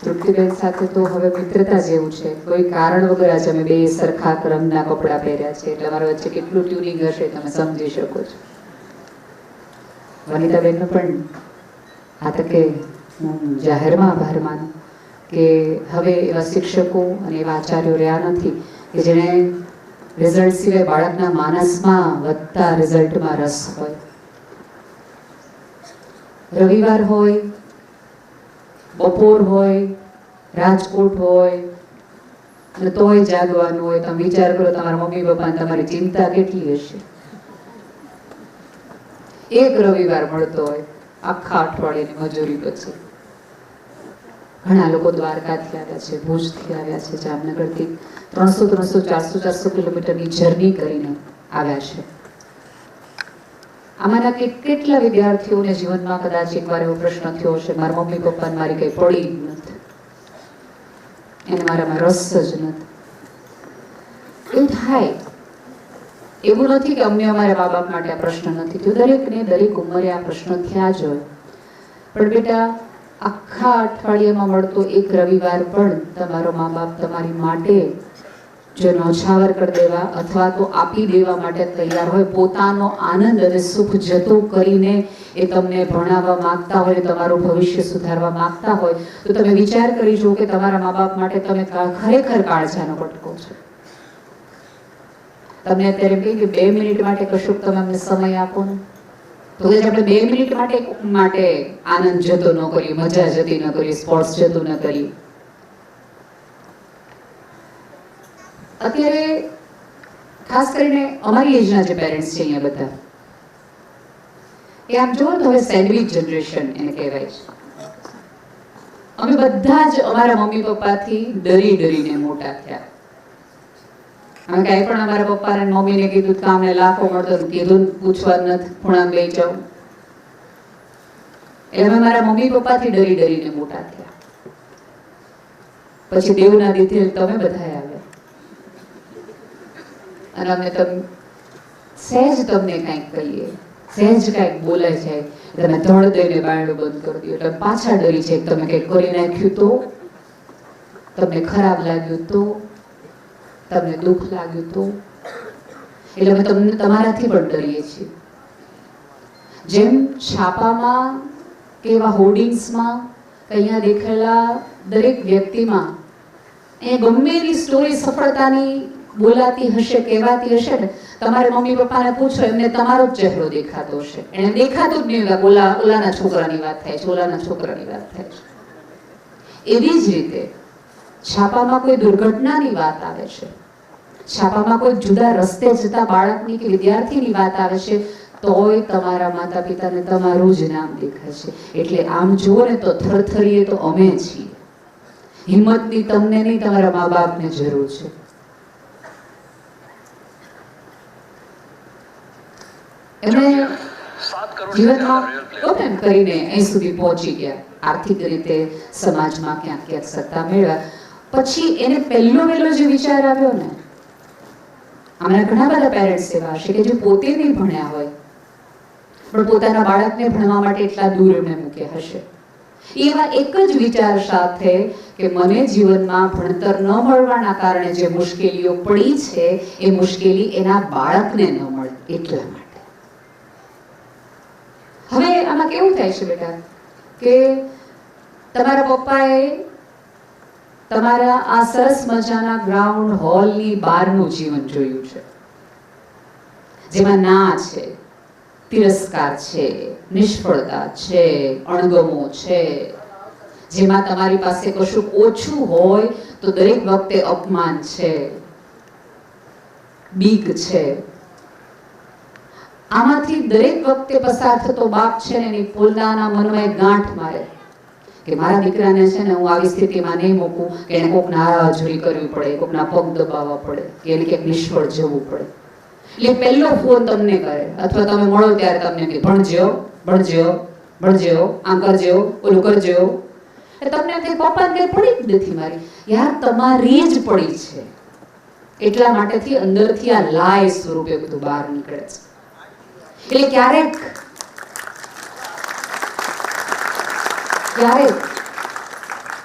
તૃપ્તિબેન સાથે તો હવે મિત્રતા જેવું છે. કોઈ કારણ વગર આજે અમે બે સરખા રંગના કપડાં પહેર્યા છે, એટલે અમારા વચ્ચે કેટલું ટ્યુનિંગ હશે તમે સમજી શકો છો. વનિતાબેનનો પણ આ તકે હું જાહેરમાં આભાર માનું કે હવે એવા શિક્ષકો અને એવા આચાર્યો રહ્યા નથી કે જેણે રિઝલ્ટ સિવાય બાળકના માનસમાં વધતા રિઝલ્ટમાં રસ હોય. રવિવાર હોય, બપોર હોય, રાજકોટ હોય અને તોય જાગવાનું હોય. તમે વિચાર કરો તમારા મમ્મી પપ્પાને તમારી ચિંતા કેટલી હશે. એક રવિવાર મળતો હોય આખા અઠવાડિયાની મજૂરી પછી. ઘણા લોકો દ્વારકાથી આવ્યા છે, ભુજથી આવ્યા છે, જામનગરથી 300-400 કિલોમીટરની જર્ની કરીને આવ્યા છે. આમાંના કેટલા વિદ્યાર્થીઓને જીવનમાં કદાચ એકવાર એવો પ્રશ્ન થયો હશે, મારા મમ્મી પપ્પાને મારી કઈ પડી જ નથી, એને મારામાં રસ જ નથી. એવું થાય. એવું નથી કે અમને અમારા મા બાપ માટે આ પ્રશ્ન નથી થયો. દરેકને દરેક ઉંમરે આ પ્રશ્ન થયા જ હોય. પણ બેટા, આખા અઠવાડિયામાં મળતો એક રવિવાર પણ તમારો મા બાપ તમારી માટે જો નોછાવર કરી દેવા અથવા તો આપી દેવા માટે તૈયાર હોય, પોતાનો આનંદ અને સુખ જતું કરીને એ તમને ભણાવવા માંગતા હોય, તમારું ભવિષ્ય સુધારવા માંગતા હોય, તો તમે વિચાર કરી જુઓ કે તમારા મા બાપ માટે તમે ખરેખર કાળજાનો કટકો છો. તમને અત્યારે કહી કે 2 મિનિટ માટે કશુંક તમે અમને સમય આપો ને, તો આપણે 2 મિનિટ માટે આનંદ જતો ન કરીએ, મજા જતી ન કરીએ, સ્પોર્ટ્સ જતું ન કરીએ. અત્યારે ખાસ કરીને અમારી એજના જે પેરેન્ટ્સ છે અહીંયા બધા, એ આમ જુઓ તો હવે સેન્ડવિચ જનરેશન એને કહેવાય છે. અમે બધા જ અમારા મમ્મી પપ્પાથી ડરીને મોટા થયા. અમે કાંઈ પણ અમારા પપ્પાને મમ્મીને કીધું કે અમને લાખો મળતો, કીધું પૂછવા નથી, ખૂણામાં લઈ જાઓ. એટલે અમે મારા મમ્મી પપ્પાથી ડરીને મોટા થયા. પછી દેવના દીધેલ તમે બધા આવ્યા અને અમે સહેજ તમને કંઈક કહીએ, સહેજ કંઈક બોલાય જાય, તમે ધડ દઈને બાયણું બંધ કરી દો. એટલે પાછા ડરી જાય, તમે કંઈક કરી નાખ્યું તો, તમને ખરાબ લાગ્યું તો, તમને દુઃખ લાગ્યું તો. એટલે અમે તમને તમારાથી પણ ડરીએ છીએ. જેમ છાપામાં કે એવા હોર્ડિંગ્સમાં અહીંયા દેખાયેલા દરેક વ્યક્તિમાં એ ગમે એની સ્ટોરી સફળતાની બોલાતી હશે, કહેવાતી હશે ને, તમારે મમ્મી પપ્પાને પૂછો, એમને તમારો જ ચહેરો દેખાતો હશે. એને દેખાતું જ નહીં ઓલાના છોકરાની વાત થાય છે, ઓલાના છોકરાની વાત થાય છે. એવી જ રીતે છાપામાં કોઈ દુર્ઘટનાની વાત આવે છે, છાપામાં કોઈ જુદા રસ્તે જતા બાળકની કે વિદ્યાર્થીની વાત આવે છે, તોય તમારા માતા પિતાને તમારું જ નામ દેખાય છે. એટલે આમ જુઓ ને તો થરથરીએ તો અમે છીએ. હિંમતની તમને નહીં, તમારા મા બાપને જરૂર છે. એમણે જીવનમાં એમ કરીને અહીં સુધી પહોંચી ગયા, આર્થિક રીતે સમાજમાં ક્યાંક સત્તા મેળવ્યા. પછી એને પહેલો જે વિચાર આવ્યો ને, આમના ઘણા બધા પેરેન્ટ્સ એવા હશે કે જે પોતે નહીં ભણ્યા હોય પણ પોતાના બાળકને ભણવા માટે એટલા દૂર એમણે મૂક્યા હશે. એવા એક જ વિચાર સાથે કે મને જીવનમાં ભણતર ન મળવાના કારણે જે મુશ્કેલીઓ પડી છે, એ મુશ્કેલી એના બાળકને ન મળે એટલા માટે. હવે આમાં કેવું થાય છે બેટા કે તમારા પપ્પાએ તમારા આ સરસ મજાના ગ્રાઉન્ડ હોલની બહારનું જીવન જોયું છે, જેમાં ના છે, તિરસ્કાર છે, નિષ્ફળતા છે, અણગમો છે, જેમાં તમારી પાસે કશું ઓછું હોય તો દરેક વખતે અપમાન છે, બીક છે. આમાંથી દરેક વખતે પસાર થતો બાપ છે ને એની પોતાના મનમાં એક ગાંઠ મારે કે મારા દીકરાને છે ને હું આવી સ્થિતિમાં નહીં મૂકું કે એને કોઈક નારાજરી કરવી પડે, કોઈકના પગ દબાવવા પડે, કે એને ક્યાંક નિષ્ફળ જવું પડે. એટલે પહેલો ફોન તમને કરે અથવા તમે મળો ત્યારે તમને કે ભણજો, આમ કરજો, ઓલું કરજો. એટલે તમને કંઈ પપ્પાને કંઈ પડી જ નથી મારી. યાર તમારી જ પડી છે. એટલા માટેથી અંદરથી આ લાય સ્વરૂપે બધું બહાર નીકળે છે. એટલે ક્યારેક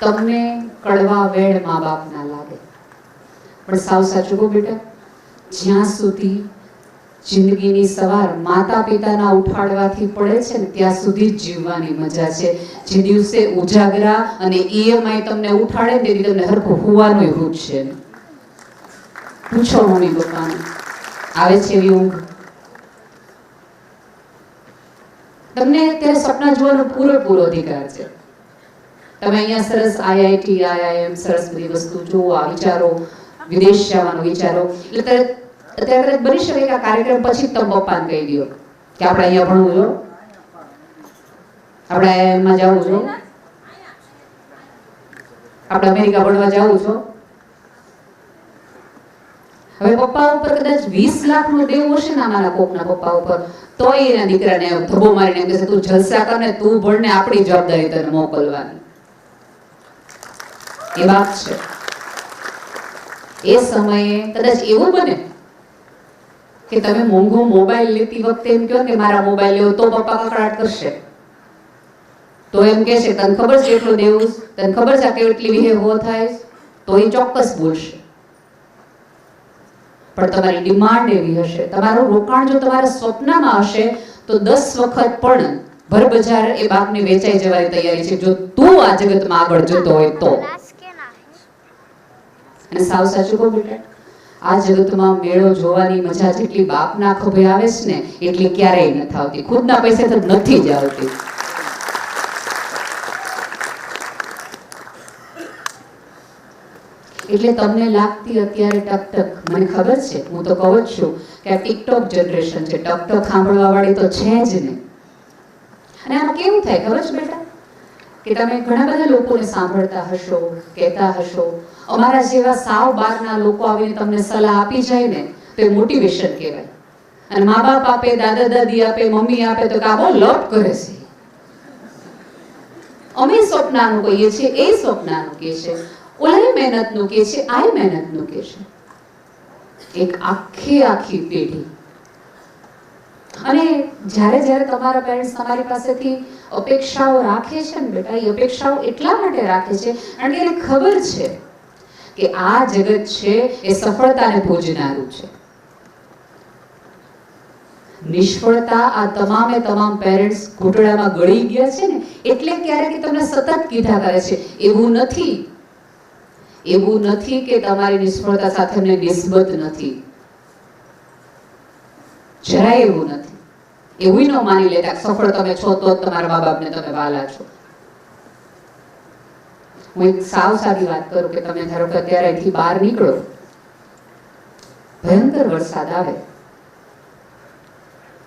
તમને કડવા વેણ મા બાપના લાગે, પણ સાવ સાચું કહું બેટા, જ્યાં સુધી જિંદગીની સવાર માતા પિતાના ઉઠાડવાથી પડે છે ને ત્યાં સુધી જ જીવવાની મજા છે. જે દિવસે ઉજાગરા અને EMI તમને ઉઠાડે તે તમને હરખું હોવાનું રૂપ છે. પૂછો મમ્મી પપ્પાને આવે છે એવી ઊંઘ? તમને અત્યારે સપના જોવાનો પૂરેપૂરો અધિકાર છે. તમે અહીંયા સરસ IIT IIM સરસ બધી વસ્તુ જુઓ, આ વિચારો, વિદેશ જવાનો વિચારો, એટલે અત્યારે બની શકે કે આ કાર્યક્રમ પછી તમે પપ્પાને કહી દો કે આપણે અહીંયા ભણવું જો, આપણે IIMમાં જવું છો, આપણે અમેરિકા ભણવા જવું છો. હવે પપ્પા ઉપર કદાચ 20 લાખનું દેવું હશે ને અમારા કોકના પપ્પા ઉપર, તોય એના દીકરાને ધબ્બો મારીને એમ કહેશે તું જલસા કર ને, તું ભણ ને, આપણી જવાબદારી તને મોકલવાની. એ વાત છે. એ સમયે કદાચ એવું બને કે તમે મોંઘો મોબાઈલ લેતી વખતે એમ કહો કે મારા મોબાઈલ લેવો, તો પપ્પા કકડાટ કરશે. તો એમ કહે છે તને ખબર છે એટલું દેવું, તને ખબર છે કેટલી વિહેવો થાય, તો એ ચોક્કસ બોલશે. પણ તમારી ડિમાન્ડ એવી હશે, તમારું રોકાણ જો તમારા સ્વપ્નમાં હશે તો 10 વખત પણ ભરબજાર એ બાપને વેચાઈ જવાની તૈયારી છે, જો તું આ જગતમાં આગળ જતો હોય તો. અને સાવ સાચું કહું બેટા, આ જગતમાં મેળો જોવાની મજા જેટલી બાપના ખભે આવે છે ને એટલી ક્યારેય નથી આવતી, ખુદના પૈસે તો નથી જ આવતી. એટલે તમને લાગતી અત્યારે ટકટક, મને ખબર છે, હું તો કહું જ છું કે આ ટિકટોક જનરેશન છે, ટકટક સાંભળવા વાળી તો છે જ ને. અને આમાં કેવું થાય ખબર છે બેટા, કે તમે ઘણા બધા લોકોને સાંભળતા હશો, કહેતા હશો, અમારા જેવા સાવ બહારના લોકો આવીને તમને સલાહ આપી જાય ને તો એ મોટિવેશન કહેવાય. અને મા બાપ આપે, દાદા દાદી આપે, મમ્મી આપે તો કે આ બહુ લપ કરે છે, અમે સ્વપ્નાનું કહીએ છીએ, એ સ્વપ્નાનું કહે છે, ઓલા મહેનતનું કહે છે, આ મહેનતનું કહે છે. એક આખી પેઢી. અને જ્યારે જ્યારે તમારા પેરેન્ટ્સ તમારી પાસેથી અપેક્ષાઓ રાખે છે ને બેટા, એ અપેક્ષાઓ એટલા માટે રાખે છે કારણ કે એને ખબર છે કે આ જગત છે એ સફળતાને પૂજનારું છે. નિષ્ફળતા આ તમામે તમામ પેરેન્ટ્સ ઘૂંટડામાં ગળી ગયા છે ને એટલે ક્યારેક તમને સતત કીધા કરે છે, એવું નથી કે તમારી નિષ્ફળતા સાથે એમને નિસ્બત નથી, જરાય એવું નથી. એવું ન માની લેતા સફળ તમે છો તો જ તમારા મા બાપને તમે વાલા છો. હું એક સાવ સાદી વાત કરું કે તમે ધારો કે અત્યારે અહીંથી બહાર નીકળો, ભયંકર વરસાદ આવે,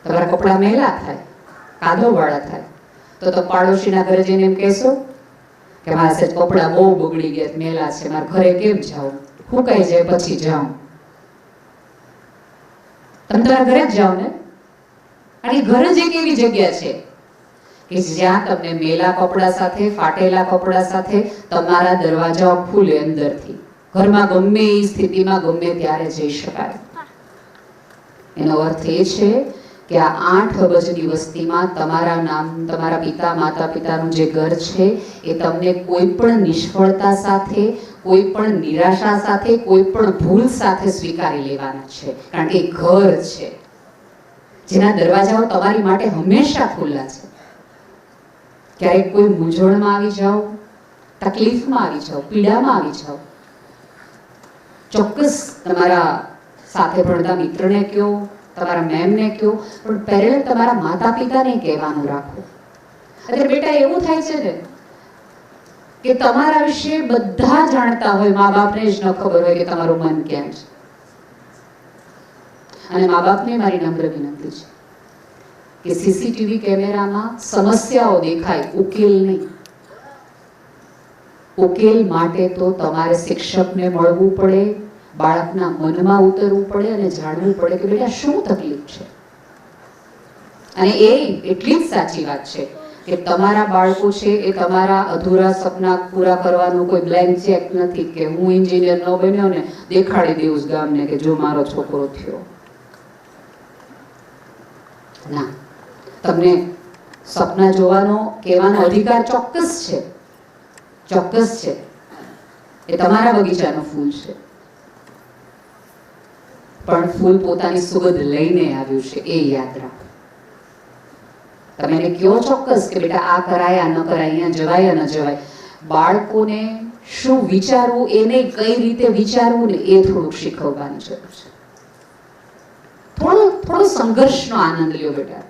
તમારા કપડા મેલા થાય, કાદવવાળા થાય, તો પાડોશીના ઘરે જઈને એમ કહેશો કે મારા સાહેબ કપડા બહુ બગડી ગયા, મેલા છે, મારા ઘરે કેમ જાઉં, ફૂંકાઈ જાય પછી જાઉં. તમે તમારા ઘરે જ જાઓ ને. અને ઘર જ એક એવી જગ્યા છે કે જ્યાં તમને મેલા કપડા સાથે, ફાટેલા કપડા સાથે તમારા દરવાજા ખુલે અંદરથી. ઘરમાં ગમે એ સ્થિતિમાં ગમે ત્યારે જઈ શકાય. એનો અર્થ એ છે કે આ 8 અબજની વસ્તીમાં તમારા નામ, તમારા પિતા માતા પિતાનું જે ઘર છે એ તમને કોઈ પણ નિષ્ફળતા સાથે, કોઈ પણ નિરાશા સાથે, કોઈ પણ ભૂલ સાથે સ્વીકારી લેવાના છે, કારણ કે ઘર છે જેના દરવાજાઓ તમારી માટે હંમેશા ખુલ્લા છે. ક્યારેક કોઈ મૂંઝવણમાં આવી જાઓ, તકલીફમાં આવી જાઓ, પીડામાં આવી જાઓ, ચોક્કસ તમારા સાથે ભણતા મિત્રને કહો, તમારા મેમને કહો, પણ પહેલા તમારા માતા પિતાને કહેવાનું રાખો. એટલે બેટા એવું થાય છે ને કે તમારા વિશે બધા જાણતા હોય, મા બાપને જ ન ખબર હોય કે તમારું મન ક્યાં છે. અને મા બાપને મારી નમ્ર વિનંતી છે કે સીસીટીવી કેમેરામાં સમસ્યાઓ દેખાય, ઉકેલ નહીં. ઉકેલ માટે તો તમારે શિક્ષકને મળવું પડે, બાળકના મનમાં ઉતરવું પડે અને જાણવું પડે કે બેટા શું તકલીફ છે. અને એ એટલી જ સાચી વાત છે કે તમારા બાળકો છે એ તમારા અધૂરા સપના પૂરા કરવાનું કોઈ બ્લેન્ક ચેક નથી કે હું એન્જિનિયર ન બન્યો ને દેખાડી દેવું ગામને કે જો મારો છોકરો થયો. ના, તમને સપના જોવાનો કહેવાનો અધિકાર ચોક્કસ છે, ચોક્કસ છે, એ તમારા બગીચાનું ફૂલ છે, પણ ફૂલ પોતાની સુગંધ લઈને આવ્યું છે, એ યાદ રાખો. તમે એને કહો ચોક્કસ કે બેટા આ કરાય આ ન કરાય, અહીંયા જવાય ન જવાય. બાળકોને શું વિચારવું, એને કઈ રીતે વિચારવું ને એ થોડુંક શીખવવાની જરૂર છે. થોડો સંઘર્ષનો આનંદ લ્યો બેટા.